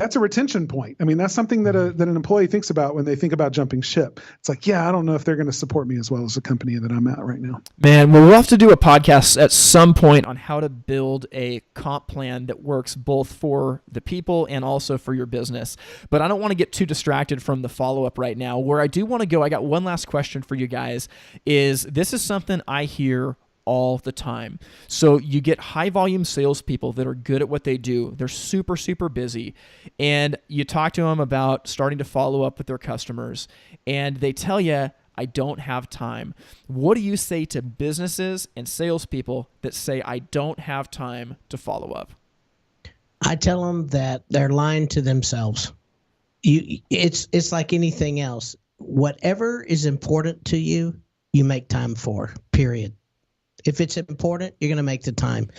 that's a retention point. I mean, that's something that an employee thinks about when they think about jumping ship. It's like, yeah, I don't know if they're going to support me as well as the company that I'm at right now. Man, well, we'll have to do a podcast at some point on how to build a comp plan that works both for the people and also for your business. But I don't want to get too distracted from the follow-up right now. Where I do want to go, I got one last question for you guys, is this is something I hear all the time. So you get high volume salespeople that are good at what they do. They're super, super busy. And you talk to them about starting to follow up with their customers. And they tell you, I don't have time. What do you say to businesses and salespeople that say, I don't have time to follow up? I tell them that they're lying to themselves. It's like anything else. Whatever is important to you, you make time for, period. If it's important, you're going to make the time.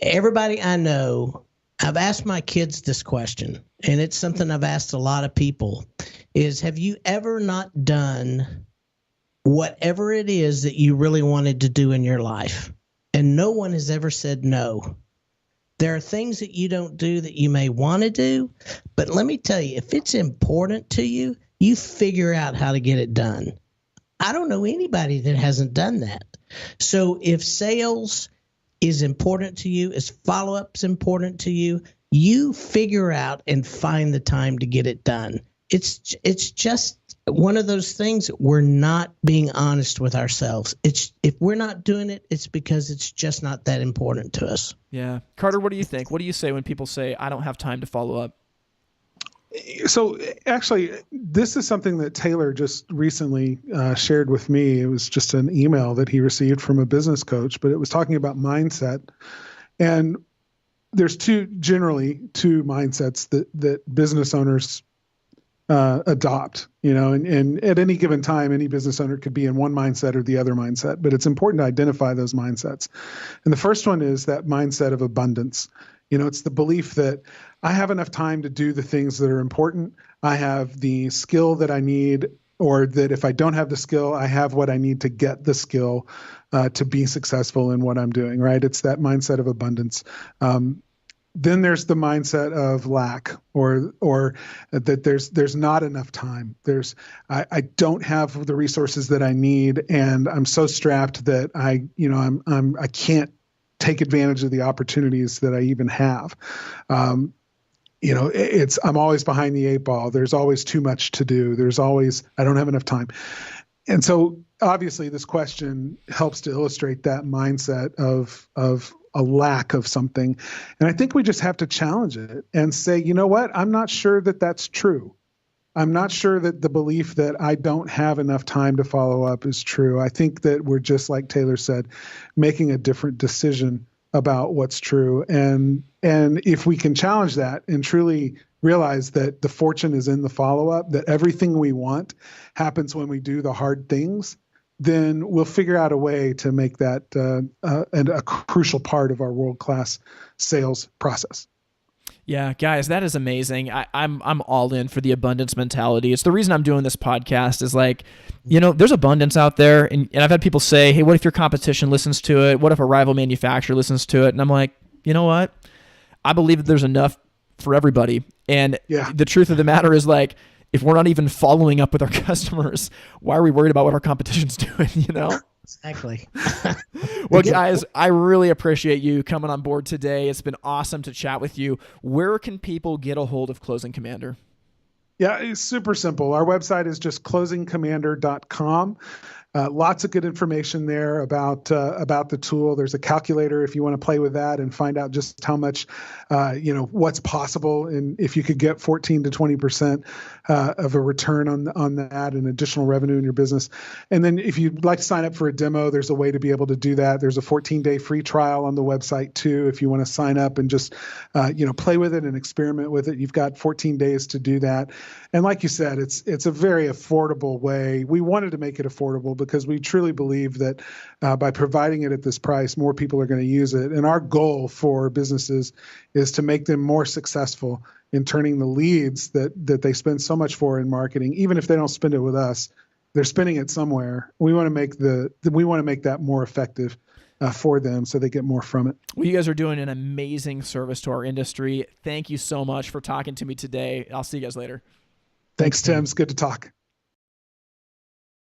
Everybody I know, I've asked my kids this question, and it's something I've asked a lot of people, is have you ever not done whatever it is that you really wanted to do in your life? And no one has ever said no. There are things that you don't do that you may want to do, but let me tell you, if it's important to you, you figure out how to get it done. I don't know anybody that hasn't done that. So if sales is important to you, if follow-up is important to you, you figure out and find the time to get it done. It's just one of those things. We're not being honest with ourselves. If we're not doing it, it's because it's just not that important to us. Yeah. Carter, what do you think? What do you say when people say, I don't have time to follow up? So actually, this is something that Taylor just recently shared with me. It was just an email that he received from a business coach, but it was talking about mindset. And there's generally two mindsets that business owners adopt, and at any given time, any business owner could be in one mindset or the other mindset, but it's important to identify those mindsets. And the first one is that mindset of abundance. It's the belief that I have enough time to do the things that are important. I have the skill that I need, or that if I don't have the skill, I have what I need to get the skill to be successful in what I'm doing, right? It's that mindset of abundance. Then there's the mindset of lack, or that there's not enough time. I don't have the resources that I need, and I'm so strapped that I can't take advantage of the opportunities that I even have. I'm always behind the eight ball. There's always too much to do. I don't have enough time. And so obviously this question helps to illustrate that mindset of a lack of something. And I think we just have to challenge it and say, you know what? I'm not sure that that's true. I'm not sure that the belief that I don't have enough time to follow up is true. I think that we're just, like Taylor said, making a different decision about what's true. And if we can challenge that and truly realize that the fortune is in the follow-up, that everything we want happens when we do the hard things, then we'll figure out a way to make that a crucial part of our world-class sales process. Yeah, guys, that is amazing. I'm all in for the abundance mentality. It's the reason I'm doing this podcast is like, there's abundance out there. And I've had people say, hey, what if your competition listens to it? What if a rival manufacturer listens to it? And I'm like, you know what? I believe that there's enough for everybody. And the truth of the matter is, like, if we're not even following up with our customers, why are we worried about what our competition's doing, Exactly. Well, guys, I really appreciate you coming on board today. It's been awesome to chat with you. Where can people get a hold of Closing Commander? Yeah, it's super simple. Our website is just closingcommander.com. Lots of good information there about the tool. There's a calculator if you want to play with that and find out just how much, what's possible, and if you could get 14 to 20% of a return on that and additional revenue in your business. And then if you'd like to sign up for a demo, there's a way to be able to do that. There's a 14-day free trial on the website too. If you want to sign up and just play with it and experiment with it, you've got 14 days to do that. And like you said, it's a very affordable way. We wanted to make it affordable because we truly believe that by providing it at this price, more people are going to use it. And our goal for businesses is to make them more successful in turning the leads that they spend so much for in marketing. Even if they don't spend it with us, they're spending it somewhere. We want to make that more effective for them so they get more from it. Well, you guys are doing an amazing service to our industry. Thank you so much for talking to me today. I'll see you guys later. Thanks, Tim. It's good to talk.